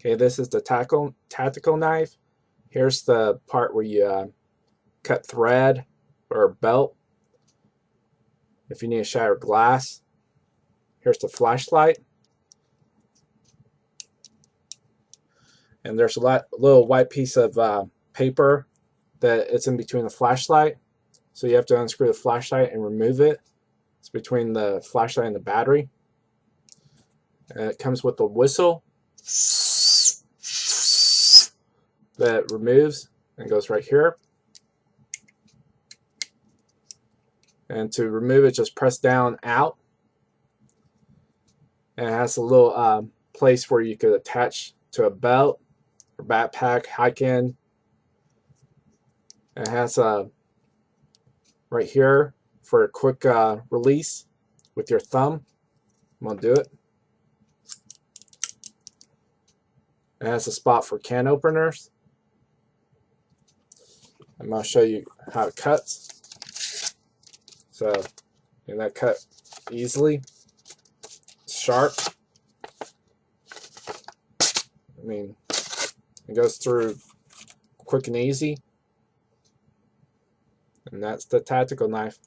Okay, this is the tactical knife. Here's the part where you cut thread or belt if you need to shatter glass. Here's the flashlight. And there's a little white piece of paper that it's in between the flashlight. So you have to unscrew the flashlight and remove it. It's between the flashlight and the battery. And it comes with a whistle that removes and goes right here. And to remove it, just press down out. And it has a little place where you could attach to a belt or backpack, hiking. And it has right here for a quick release with your thumb. I'm going to do it. It has a spot for can openers. I'm going to show you how it cuts. So, and that cut easily. Sharp. I mean, it goes through quick and easy. And that's the tactical knife.